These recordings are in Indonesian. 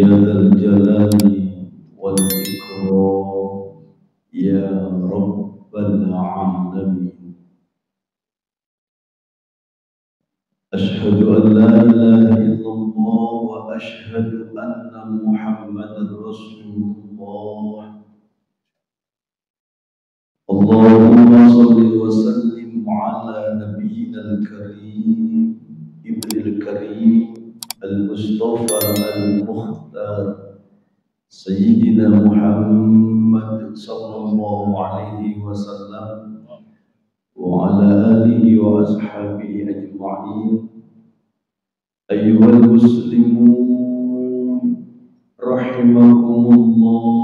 يا ذا الجلال والإكرام يا رب العالمين. أشهد أن لا إله إلا الله وأشهد أن محمدا رسول الله. اللهم صل وسلم على نبينا الكريم ابن الكريم المصطفى المختار سيدنا محمد صلى الله عليه وسلم وعلى آله وأصحابه أجمعين. أيها المسلمون رحمكم الله،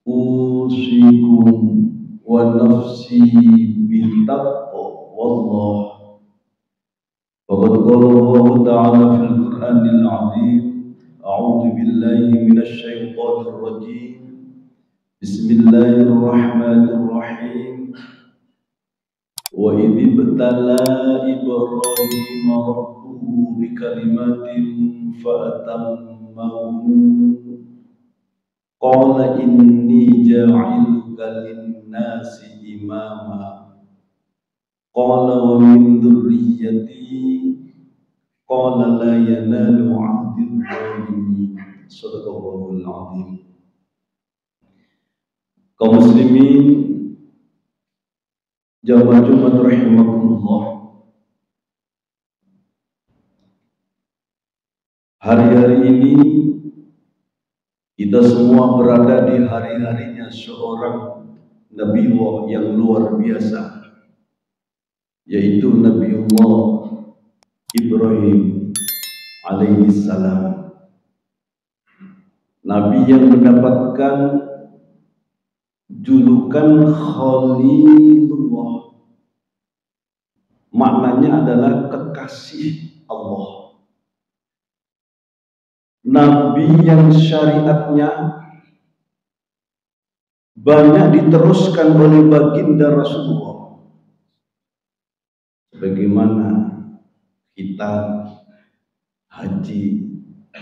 أوصيكم ونفسي بتقوى الله. فقد قال الله تعالى في القرآن العظيم: أعوذ بالله من الشيطان الرجيم، بسم الله الرحمن الرحيم. وإذ ابتلى إبراهيم ربه بكلمات فأتمهن قال إني جاعلك للناس إماما قال ومن ذريتي قال لا ينال عهد الظالمين. Sadaqallahul azim. Kaum muslimin jamaah Jumat rahimakumullah, hari-hari ini kita semua berada di hari-harinya seorang Nabiullah yang luar biasa, yaitu Nabiullah Ibrahim alaihissalam. Nabi yang mendapatkan julukan Khalilullah, maknanya adalah kekasih Allah. Nabi yang syariatnya banyak diteruskan oleh baginda Rasulullah, sebagaimana kita haji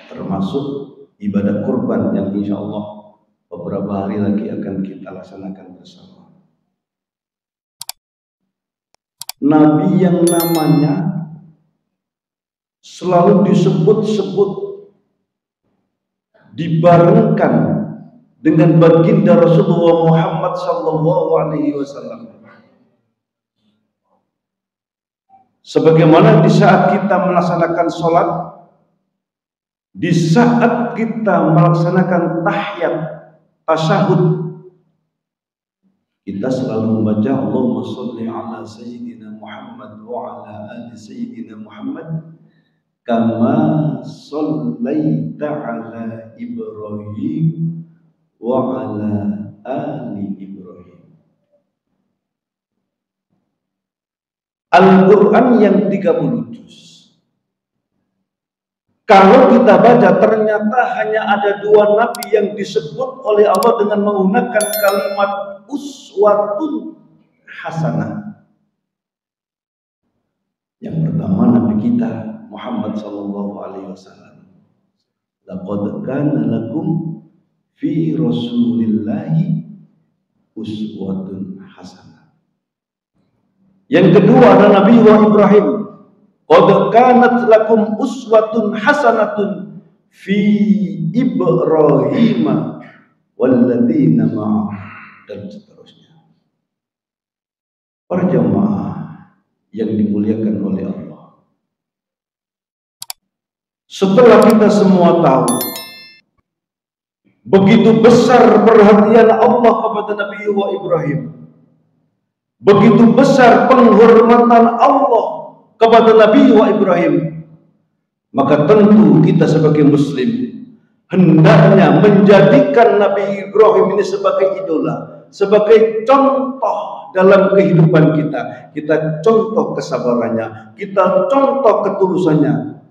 termasuk ibadah kurban yang insya Allah beberapa hari lagi akan kita laksanakan bersama. Nabi yang namanya selalu disebut-sebut, dibarengkan dengan baginda Rasulullah Muhammad sallallahu alaihi wasallam. Sebagaimana di saat kita melaksanakan sholat, di saat kita melaksanakan tahiyat, tasyahud, kita selalu membaca Allahumma sholli ala sayyidina Muhammad wa ala ali sayyidina Muhammad kama shallaita ala Ibrahim wa ala ali Ibrahim. Al-Quran yang 30 juz. Kalau kita baca, ternyata hanya ada 2 nabi yang disebut oleh Allah dengan menggunakan kalimat uswatun hasanah. Yang pertama Nabi kita Muhammad sallallahu alaihi wasallam. Laqad kana lakum fi Rasulillahi uswatun hasanah. Yang kedua adalah Nabi Ibrahim. Qad kanat lakum uswatun hasanatun fi Ibrahim walladzina ma'ah, dan seterusnya. Para jamaah yang dimuliakan oleh Allah, setelah kita semua tahu begitu besar perhatian Allah kepada Nabi Ibrahim, begitu besar penghormatan Allah kepada Nabi Ibrahim, maka tentu kita sebagai muslim hendaknya menjadikan Nabi Ibrahim ini sebagai idola, sebagai contoh dalam kehidupan kita. Kita contoh kesabarannya, kita contoh ketulusannya,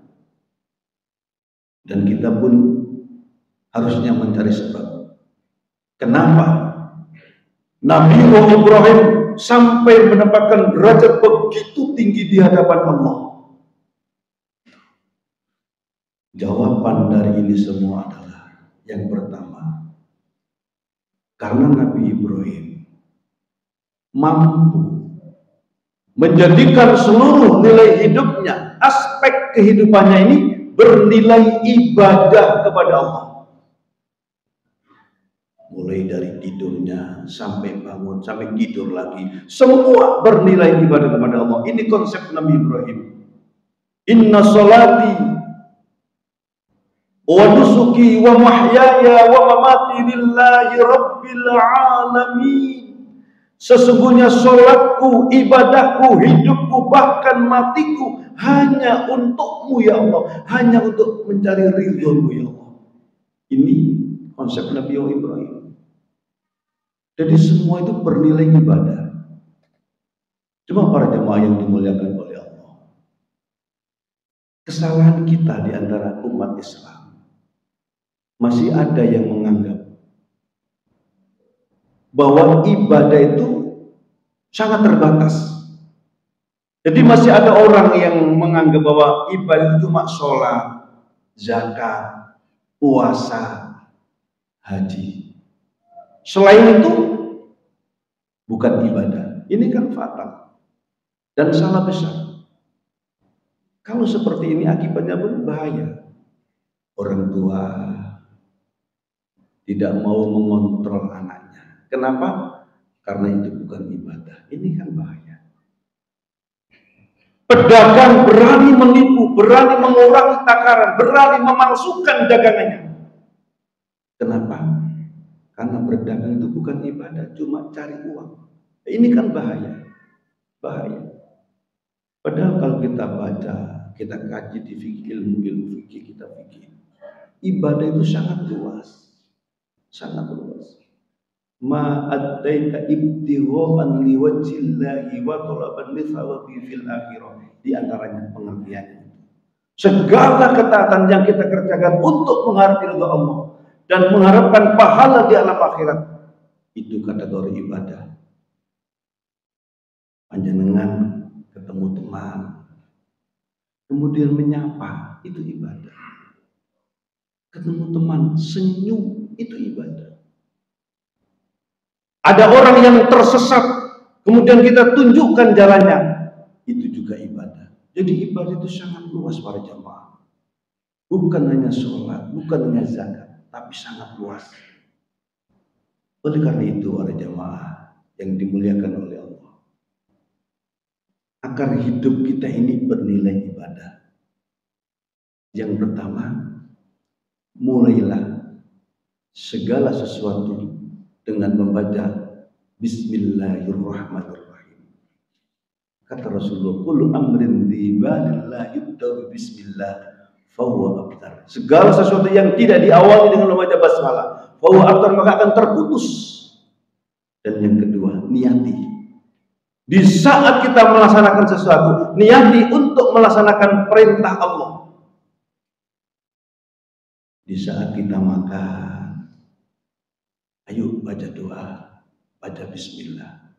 dan kita pun harusnya mencari sebab. Kenapa Nabi Ibrahim sampai mendapatkan derajat begitu tinggi di hadapan Allah? Jawaban dari ini semua adalah yang pertama, karena Nabi Ibrahim mampu menjadikan seluruh nilai hidupnya, aspek kehidupannya ini bernilai ibadah kepada Allah. Mulai dari tidurnya sampai bangun, sampai tidur lagi, semua bernilai ibadah kepada Allah. Ini konsep Nabi Ibrahim. Inna sholati wa nusuki wa mahyaya wa mamati lillahi rabbil alamin. Sesungguhnya sholatku, ibadahku, hidupku, bahkan matiku hanya untukmu ya Allah, hanya untuk mencari ridhomu ya Allah. Ini konsep Nabi Ibrahim. Jadi semua itu bernilai ibadah. Cuma para jemaah yang dimuliakan oleh Allah, kesalahan kita di antara umat Islam, masih ada yang menganggap bahwa ibadah itu sangat terbatas. Jadi masih ada orang yang menganggap bahwa ibadah itu cuma sholat, zakat, puasa, haji. Selain itu bukan ibadah. Ini kan fatal dan salah besar. Kalau seperti ini akibatnya pun bahaya. Orang tua tidak mau mengontrol anaknya. Kenapa? Karena itu bukan ibadah. Ini kan bahaya. Pedagang berani menipu, berani mengurangi takaran, berani memalsukan dagangannya. Kenapa? Karena berdagang itu bukan ibadah, cuma cari uang. Ini kan bahaya. Bahaya. Padahal kalau kita baca, kita kaji di fikih, ilmu fikih, kita fikih, ibadah itu sangat luas. Sangat luas. Ma addaika ibtighaan liwajhillahi wa talaban lithawabi fil akhirah. Di antaranya pengertiannya, segala ketaatan yang kita kerjakan untuk mengharap ridha Allah dan mengharapkan pahala di alam akhirat, itu kategori ibadah. Panjenengan ketemu teman, kemudian menyapa, itu ibadah. Ketemu teman, senyum, itu ibadah. Ada orang yang tersesat, kemudian kita tunjukkan jalannya, itu juga ibadah. Jadi ibadah itu sangat luas para jamaah. Bukan hanya sholat, bukan hanya zakat, tapi sangat luas. Oleh karena itu para jamaah yang dimuliakan oleh Allah, agar hidup kita ini bernilai ibadah, yang pertama, mulailah segala sesuatu dengan membaca Bismillahirrahmanirrahim. Kata Rasulullah, kullu amrin dzibalillahi yubda'u bismillah fahuwa abtar. Segala sesuatu yang tidak diawali dengan membaca basmalah, fahuwa abtar, maka akan terputus. Dan yang kedua, niati. Di saat kita melaksanakan sesuatu, niati untuk melaksanakan perintah Allah. Di saat kita makan, ayo baca doa, baca bismillah.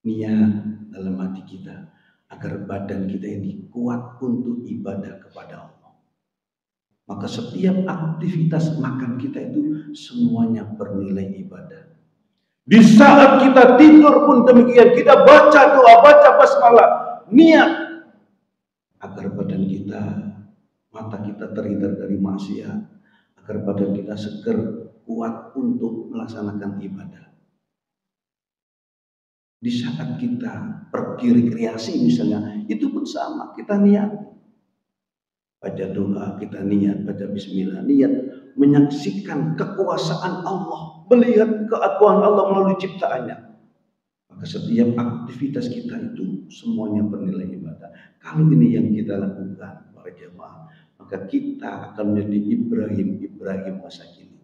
Niat dalam hati kita agar badan kita ini kuat untuk ibadah kepada Allah. Maka setiap aktivitas makan kita itu semuanya bernilai ibadah. Di saat kita tidur pun demikian, kita baca doa, baca basmalah, niat agar badan kita, mata kita terhindar dari maksiat, agar badan kita seger, kuat untuk melaksanakan ibadah. Di saat kita pergi rekreasi misalnya, itu pun sama, kita niat. Baca doa, kita niat, baca bismillah, niat menyaksikan kekuasaan Allah, melihat keagungan Allah melalui ciptaannya. Maka setiap aktivitas kita itu semuanya bernilai ibadah. Kalau ini yang kita lakukan para jemaah, maka kita akan menjadi Ibrahim masa kini.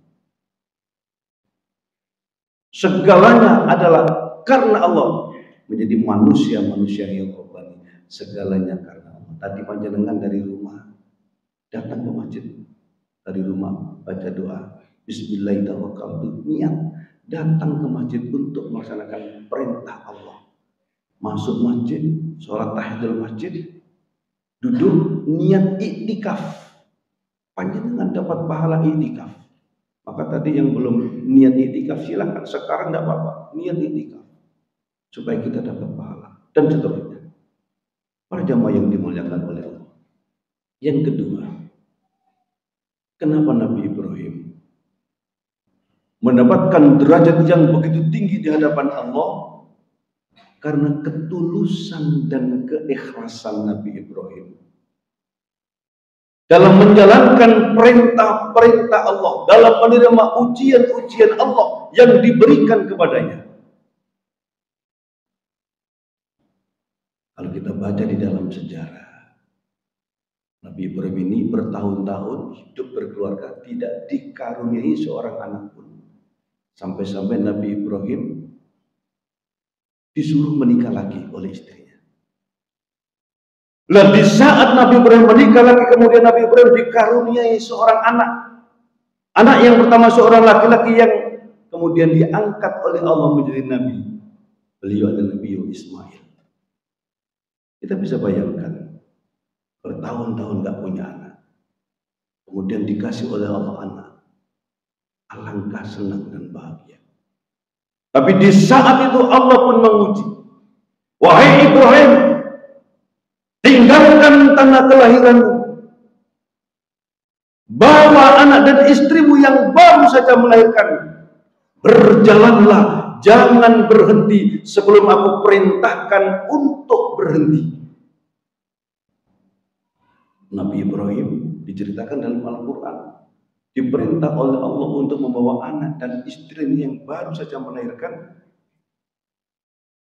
Segalanya adalah karena Allah, menjadi manusia yang korban. Segalanya karena Allah. Tadi panjenengan dari rumah datang ke masjid, dari rumah baca doa, Bismillahirrahmanirrahim, niat datang ke masjid untuk melaksanakan perintah Allah. Masuk masjid, sholat tahiyatul masjid, duduk niat iktikaf, panjenengan dapat pahala itikaf. Maka tadi yang belum niat itikaf silahkan, sekarang tidak apa-apa, niat itikaf supaya kita dapat pahala dan seterusnya. Para jamaah yang dimuliakan oleh Allah. Yang kedua, kenapa Nabi Ibrahim mendapatkan derajat yang begitu tinggi di hadapan Allah? Karena ketulusan dan keikhlasan Nabi Ibrahim dalam menjalankan perintah-perintah Allah, dalam menerima ujian-ujian Allah yang diberikan kepadanya. Kalau kita baca di dalam sejarah, Nabi Ibrahim ini bertahun-tahun hidup berkeluarga, tidak dikaruniai seorang anak pun. Sampai-sampai Nabi Ibrahim disuruh menikah lagi oleh istrinya. Lalu di saat Nabi Ibrahim menikah lagi, kemudian Nabi Ibrahim dikaruniai seorang anak. Anak yang pertama seorang laki-laki yang kemudian diangkat oleh Allah menjadi nabi. Beliau adalah Nabi Ismail. Kita bisa bayangkan, bertahun-tahun gak punya anak, kemudian dikasih oleh Allah anak. Alangkah senang dan bahagia. Tapi di saat itu Allah pun menguji. Wahai Ibrahim, tinggalkan tanah kelahiranmu, bawa anak dan istrimu yang baru saja melahirkan, berjalanlah, jangan berhenti sebelum aku perintahkan untuk berhenti. Nabi Ibrahim diceritakan dalam Al-Quran diperintah oleh Allah untuk membawa anak dan istrinya yang baru saja melahirkan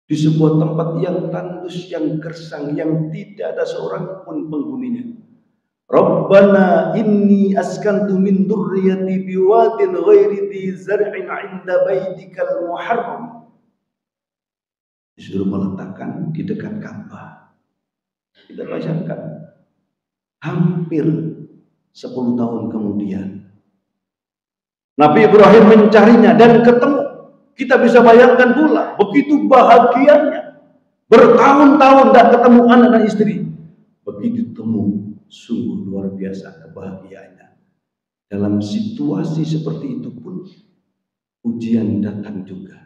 di sebuah tempat yang tandus, yang gersang, yang tidak ada seorang pun penghuninya. Rabbana inni askantu min dzurriyyati biwadin ghairi dzi zar'in 'inda baitikal muharram. Disuruh meletakkan di dekat Ka'bah. Kita bayangkan, hampir 10 tahun kemudian Nabi Ibrahim mencarinya dan ketemu. Kita bisa bayangkan pula begitu bahagianya. Bertahun-tahun tidak ketemu anak dan istri. Begitu temu, sungguh luar biasa kebahagiaannya. Dalam situasi seperti itu pun ujian datang juga.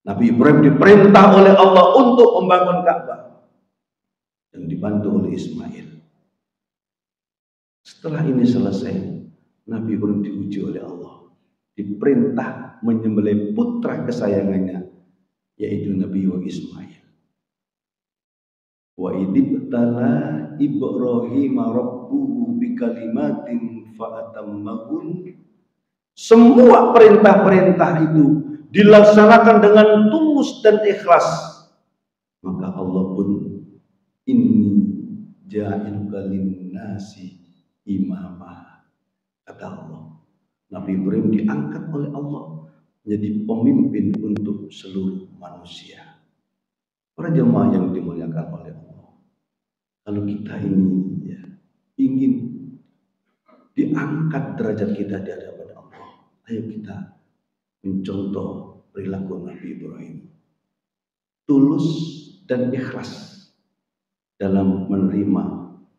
Nabi Ibrahim diperintah oleh Allah untuk membangun Ka'bah dan dibantu oleh Ismail. Setelah ini selesai, Nabi Ibrahim diuji oleh Allah, diperintah menyembelih putra kesayangannya, yaitu Nabi Ismail. Wa idibtala Ibrahim rabbuhu bikalimatin fa'atammahun. Semua perintah-perintah itu dilaksanakan dengan tulus dan ikhlas. Maka Allah pun, inni ja'iluka linnasi imamah, kata Allah. Nabi Ibrahim diangkat oleh Allah menjadi pemimpin untuk seluruh manusia. Para jemaah yang dimuliakan oleh Allah, kalau kita ini ingin diangkat derajat kita di hadapan Allah, ayo kita mencontoh perilaku Nabi Ibrahim, tulus dan ikhlas dalam menerima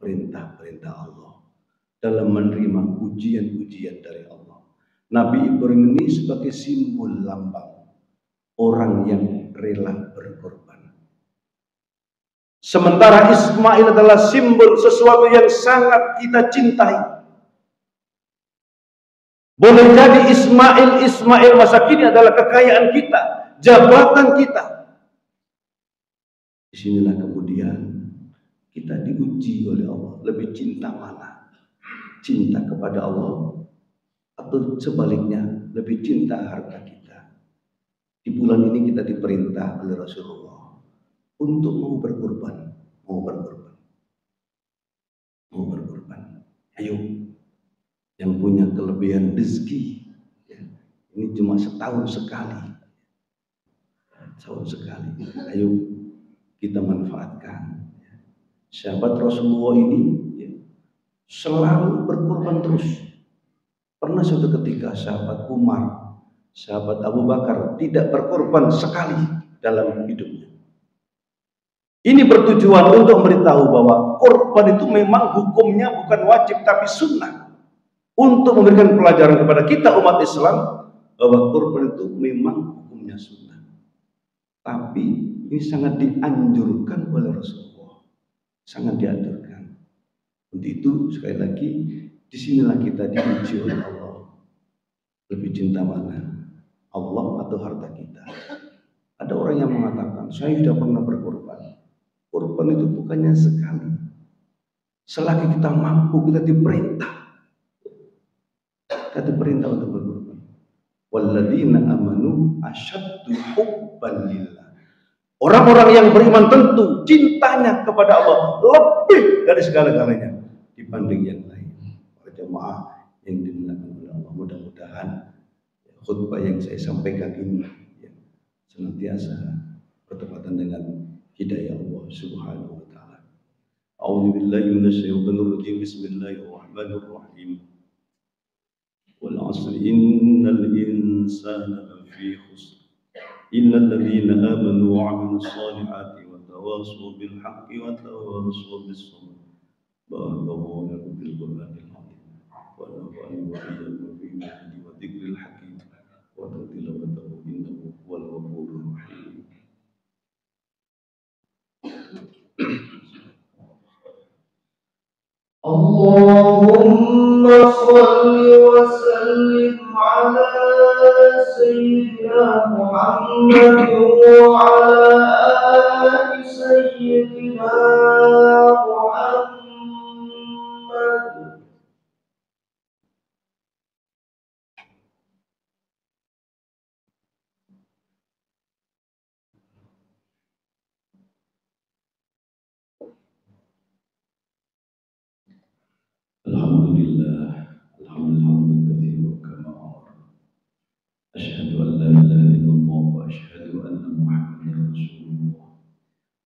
perintah-perintah Allah, dalam menerima ujian-ujian dari Allah. Nabi Ibrahim ini sebagai simbol lambang orang yang rela berkorban. Sementara Ismail adalah simbol sesuatu yang sangat kita cintai. Boleh jadi Ismail masa kini adalah kekayaan kita, jabatan kita. Disinilah kemudian kita diuji oleh Allah. Lebih cinta mana? Cinta kepada Allah atau sebaliknya lebih cinta harta kita? Di bulan ini kita diperintah oleh Rasulullah untuk mau berkorban. Ayo, yang punya kelebihan rezeki, ini cuma setahun sekali. Ayo kita manfaatkan. Sahabat Rasulullah ini selalu berkorban terus. Pernah suatu ketika sahabat Umar, sahabat Abu Bakar tidak berkorban sekali dalam hidupnya. Ini bertujuan untuk memberitahu bahwa korban itu memang hukumnya bukan wajib tapi sunnah. untuk memberikan pelajaran kepada kita umat Islam bahwa kurban itu memang hukumnya sunnah. Tapi ini sangat dianjurkan oleh Rasulullah, sangat dianjurkan. Untuk itu sekali lagi disinilah kita diuji oleh Allah. Lebih cinta mana? Allah atau harta kita? Ada orang yang mengatakan, saya sudah pernah berkorban. Korban itu bukannya sekali. Selagi kita mampu, kita diperintah. Kita diperintah untuk berkorban. Walladzina amanu asyaddu hubban lillah. Orang-orang yang beriman tentu cintanya kepada Allah lebih dari segala-galanya dibanding yang lain. Para jemaah yang dimuliakan oleh Allah, mudah-mudahan khutbah yang saya sampaikan ini senantiasa bertepatan dengan hidayah Allah Subhanahu wa taala. A'udzu billahi minasyaitonir rajim. Bismillahirrahmanirrahim. Wal 'asri innal insana lafi khusr illa alladziina aamanu wa 'amilus shaalihati wa tawaasaw bil haqqi wa tawaasaw bis sabr. Barakallahu bil Qur'anil 'azim wa nafa'ani wa iyyakum bi ayatihi wa dzikril hakim wa tilawatahu innahu huwal ghafurur rahim. Allahumma shalli wa sallim ala sayyidina Muhammad wa ala ali sayyidina Muhammad. Alhamdulillah, alhamdulillah katsiran kama amar. Asyhadu an la ilaha illallah wa asyhadu anna Muhammadar Rasulullah.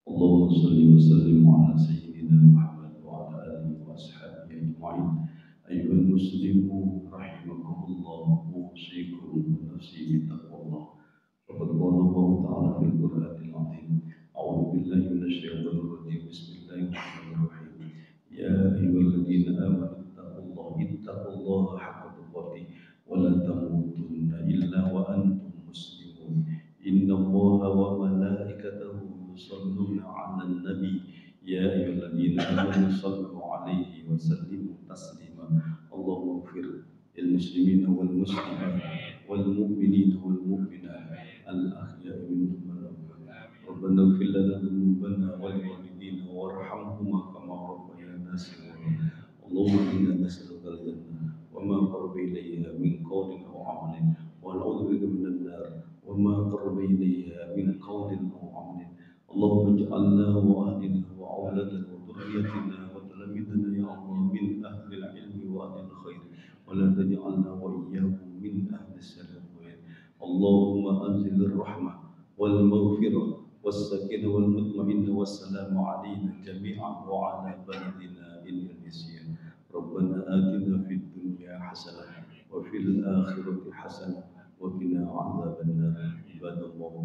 Allahumma shalli wa sallim ala sayyidina Muhammad wa ala alihi wa ashabihi ajma'in. Ayyuhal muslimun rahimakumullah, usikum wa nafsi bittaqwallah. Faqad qala Allah ta'ala fil Qur'anil 'azim. A'udzu billahi minasy syaithanir rajim. Bismillahirrahmanirrahim. Ya ayyuhalladzina amanu ittaqullaha haqqa tuqatih wa la tamutunna illa wa antum muslimun. Innallaha wa malaikatahu yusholluna 'alan nabi ya ayyuhalladzina amanu shallu 'alaihi wa sallimu taslima. Allahumma ighfir lil muslimina wal muslimat wal mu'minina wal mu'minat al ahya'i minhum wal amwat. Rabbana ighfir lana dhunubana wal walidina warhamhuma kama rabbayana shaghira. Allahumma inna nas'aluka al-jannah wa ma qarraba ilayha min qawlin aw 'amalin wa na'udzu bika minan nar wa ma qarraba ilayha min qawlin aw 'amalin. Allahumma ij'alna wa ahlina wa awladana wa dhurriyyatina wa talamidana ya Allah min ahli al-'ilmi wa ahli al-khair wa la taj'alna wa iyyahum min ahli as-salam. Allahumma anzil ar-rahmah wal maghfirah was-sakinah wal mutma'innah was-salamu 'alaina jami'an wa 'ala baladina Indonesia. Rabbana atina fid dunya hasanah wa fil akhirati hasanah wa qina adzabannar. Ibadallah